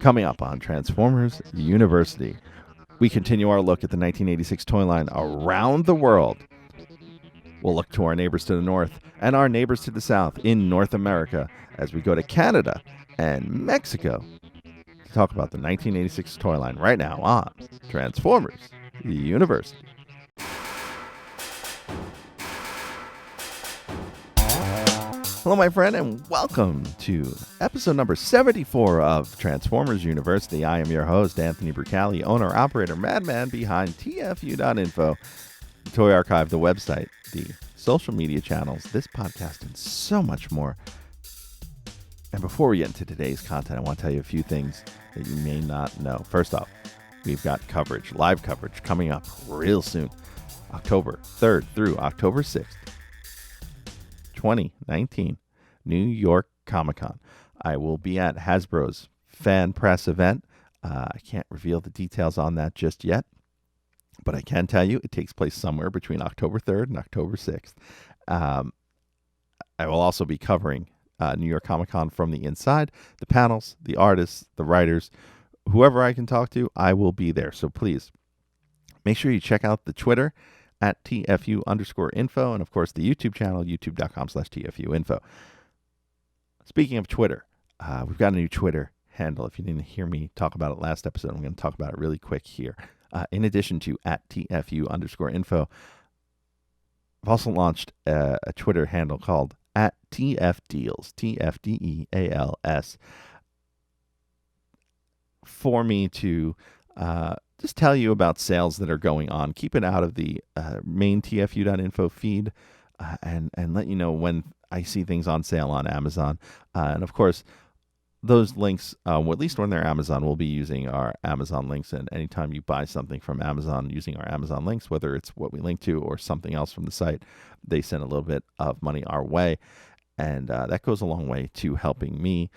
Coming up on Transformers University, we continue our look at the 1986 toy line around the world. We'll look to our neighbors to the north and our neighbors to the south in North America as we go to Canada and Mexico to talk about the 1986 toy line right now on Transformers University. Hello, my friend, and welcome to episode number 74 of Transformers University. I am your host, Anthony Brucali, owner, operator, madman behind TFU.INFO, the Toy Archive, the website, the social media channels, this podcast, and so much more. And before we get into today's content, I want to tell you a few things that you may not know. First off, we've got coverage, live coverage, coming up real soon, October 3rd through October 6th. 2019 New York Comic-Con. I will be at Hasbro's fan press event. I can't reveal the details on that just yet, but I can tell you it takes place somewhere between October 3rd and October 6th. I will also be covering New York Comic-Con from the inside, the panels, the artists, the writers, whoever I can talk to, I will be there. So please make sure you check out the Twitter at TFU_info, and of course the YouTube channel, youtube.com/TFU.INFO. Speaking of Twitter, we've got a new Twitter handle. If you didn't hear me talk about it last episode, I'm going to talk about it really quick here. In addition to at TFU_info, I've also launched a Twitter handle called at TFDeals, TFDEALS, for me to just tell you about sales that are going on. Keep it out of the main TFU.info feed and let you know when I see things on sale on Amazon. And of course, those links, at least when they're Amazon, we'll be using our Amazon links. And anytime you buy something from Amazon using our Amazon links, whether it's what we link to or something else from the site, they send a little bit of money our way. And that goes a long way to helping me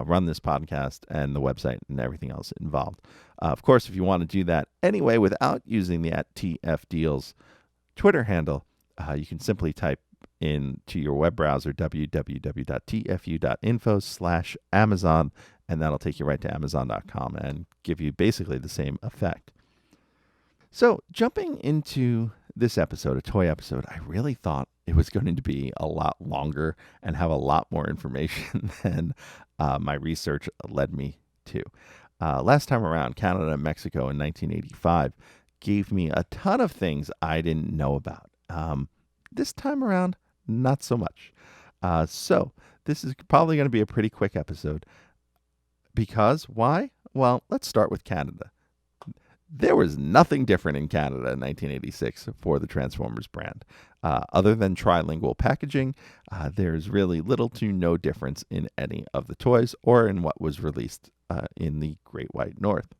run this podcast and the website and everything else involved. Of course, if you want to do that anyway without using the at TFDeals Twitter handle, you can simply type into your web browser www.tfu.info/Amazon, and that'll take you right to Amazon.com and give you basically the same effect. So jumping into this episode, a toy episode, I really thought it was going to be a lot longer and have a lot more information than my research led me to. Last time around, Canada and Mexico in 1985 gave me a ton of things I didn't know about. This time around, not so much. So this is probably going to be a pretty quick episode. Because why? Well, let's start with Canada. There was nothing different in Canada in 1986 for the Transformers brand. Other than trilingual packaging, there's really little to no difference in any of the toys or in what was released in the Great White North.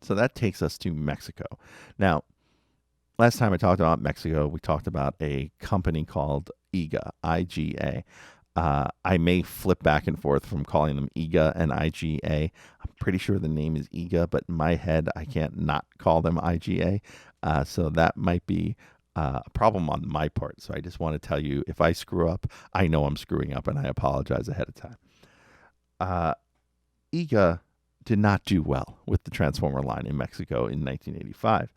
So that takes us to Mexico. Now, last time I talked about Mexico, we talked about a company called IGA, IGA. I may flip back and forth from calling them IGA and IGA. I'm pretty sure the name is IGA, but in my head, I can't not call them IGA. So that might be a problem on my part. So I just want to tell you, if I screw up, I know I'm screwing up, and I apologize ahead of time. IGA did not do well with the Transformer line in Mexico in 1985.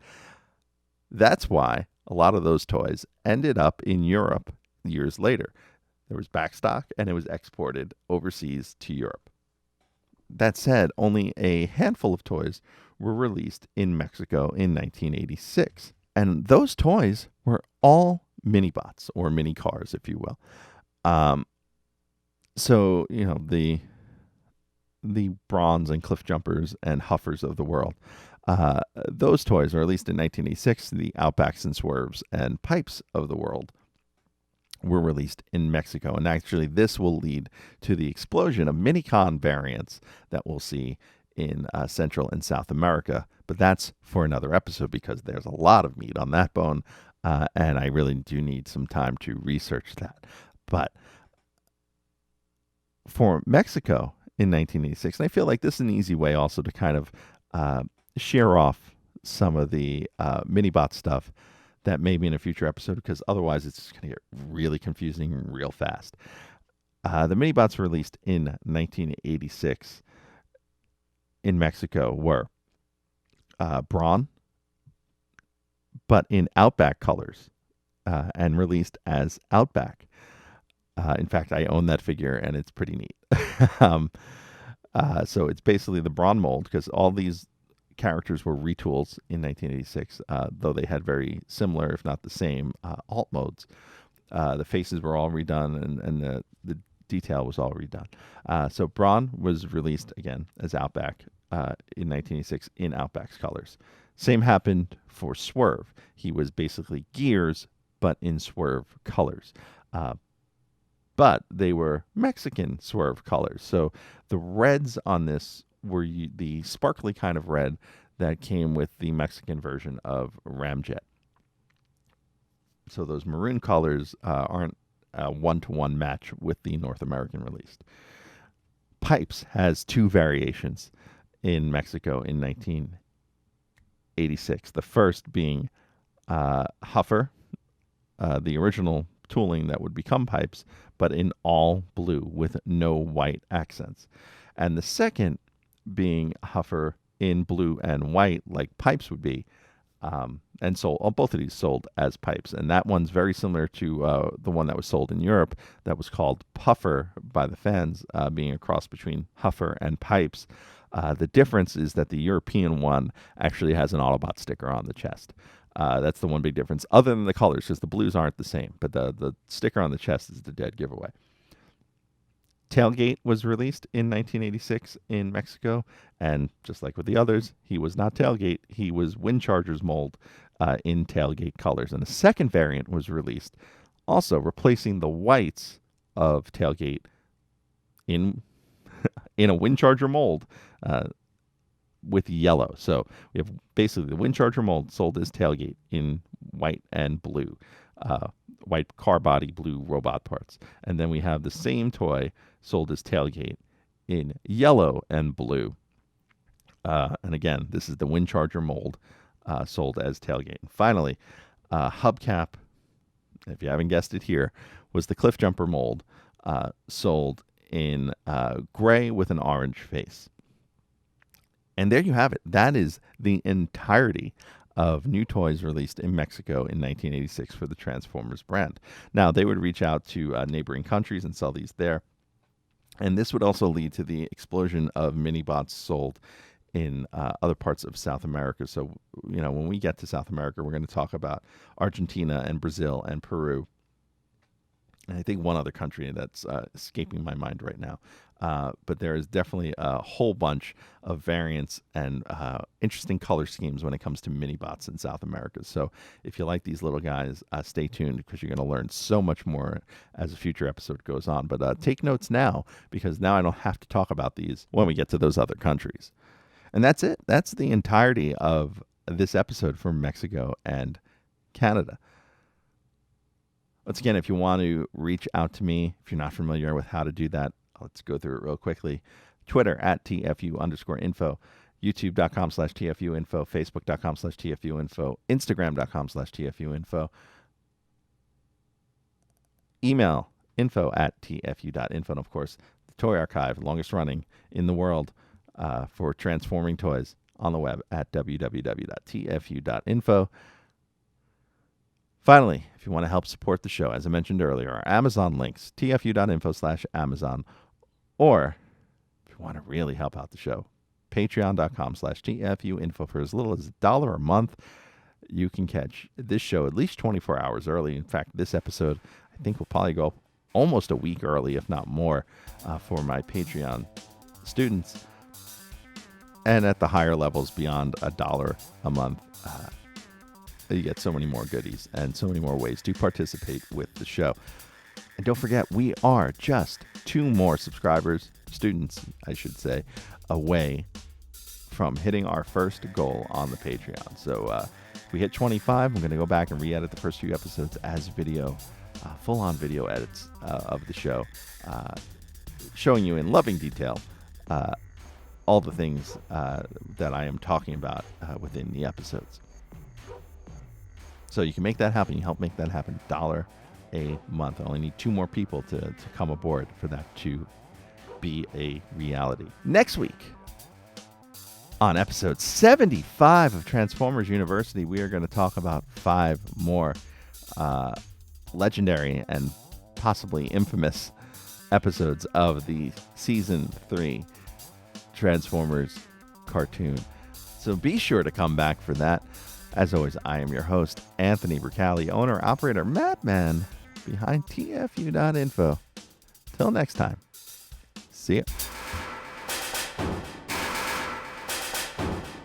That's why a lot of those toys ended up in Europe years later. There was backstock, and it was exported overseas to Europe. That said, only a handful of toys were released in Mexico in 1986. And those toys were all Minibots, or mini cars, if you will. So, you know, the Bronze and Cliff Jumpers and Huffers of the world. Those toys, or at least in 1986, the Outbacks and Swerves and Pipes of the world were released in Mexico. And actually, this will lead to the explosion of Minicon variants that we'll see in Central and South America. But that's for another episode, because there's a lot of meat on that bone, and I really do need some time to research that. But for Mexico in 1986, and I feel like this is an easy way also to kind of share off some of the Minibot stuff that may be in a future episode, because otherwise it's just going to get really confusing real fast. The Minibots released in 1986 in Mexico were Braun, but in Outback colors, and released as Outback. In fact, I own that figure, and it's pretty neat. So it's basically the Braun mold, because all these characters were retools in 1986, though they had very similar, if not the same, alt modes. The faces were all redone, and the detail was all redone. So Braun was released again as Outback in 1986 in Outback's colors. Same happened for Swerve. He was basically Gears, but in Swerve colors. But they were Mexican Swerve colors. So the reds on this were the sparkly kind of red that came with the Mexican version of Ramjet. So those maroon colors aren't a one-to-one match with the North American release. Pipes has two variations in Mexico in 1986. The first being Huffer, the original tooling that would become Pipes, but in all blue with no white accents. And the second being Huffer in blue and white, like Pipes would be, and sold. Both of these sold as Pipes, and that one's very similar to the one that was sold in Europe that was called Puffer by the fans, being a cross between Huffer and Pipes. The difference is that the European one actually has an Autobot sticker on the chest. That's the one big difference, other than the colors, because the blues aren't the same, but the sticker on the chest is the dead giveaway. Tailgate was released in 1986 in Mexico, and just like with the others, he was not Tailgate. He was Windcharger's mold in Tailgate colors. And the second variant was released, also replacing the whites of Tailgate in a Windcharger mold with yellow. So we have basically the Windcharger mold sold as Tailgate in white and blue. White car body, blue robot parts. And then we have the same toy sold as Tailgate in yellow and blue. And again, this is the Windcharger mold sold as Tailgate. And finally, Hubcap, if you haven't guessed it here, was the Cliffjumper mold sold in gray with an orange face. And there you have it. That is the entirety of new toys released in Mexico in 1986 for the Transformers brand. Now, they would reach out to neighboring countries and sell these there. And this would also lead to the explosion of Minibots sold in other parts of South America. So, when we get to South America, we're going to talk about Argentina and Brazil and Peru. And I think one other country that's escaping my mind right now. But there is definitely a whole bunch of variants and interesting color schemes when it comes to Minibots in South America. So if you like these little guys, stay tuned, because you're going to learn so much more as a future episode goes on. But take notes now, because now I don't have to talk about these when we get to those other countries. And that's it. That's the entirety of this episode from Mexico and Canada. Once again, if you want to reach out to me, if you're not familiar with how to do that, let's go through it real quickly. Twitter at TFU_info, YouTube.com/TFU.INFO, Facebook.com/TFU.INFO, Instagram.com/TFU.INFO, email info@TFU.INFO, and of course, the Toy Archive, longest running in the world for transforming toys on the web at www.TFU.INFO. Finally, if you want to help support the show, as I mentioned earlier, our Amazon links, TFU.INFO/Amazon, or if you want to really help out the show, Patreon.com/TFU.INFO. For as little as $1 a month, you can catch this show at least 24 hours early. In fact, this episode, I think, will probably go almost a week early, if not more, for my Patreon students. And at the higher levels, beyond $1 a month, you get so many more goodies and so many more ways to participate with the show. And don't forget, we are just 2 more students, I should say, away from hitting our first goal on the Patreon. So if we hit 25, I'm going to go back and re-edit the first few episodes as video, full-on video edits of the show, showing you in loving detail all the things that I am talking about within the episodes. So you can make that happen. You help make that happen. $1 a month. I only need 2 more people to come aboard for that to be a reality. Next week, on episode 75 of Transformers University, we are going to talk about 5 more legendary and possibly infamous episodes of the season 3 Transformers cartoon. So be sure to come back for that. As always, I am your host, Anthony Bricali, owner, operator, madman behind TFU.INFO. Till next time, see ya.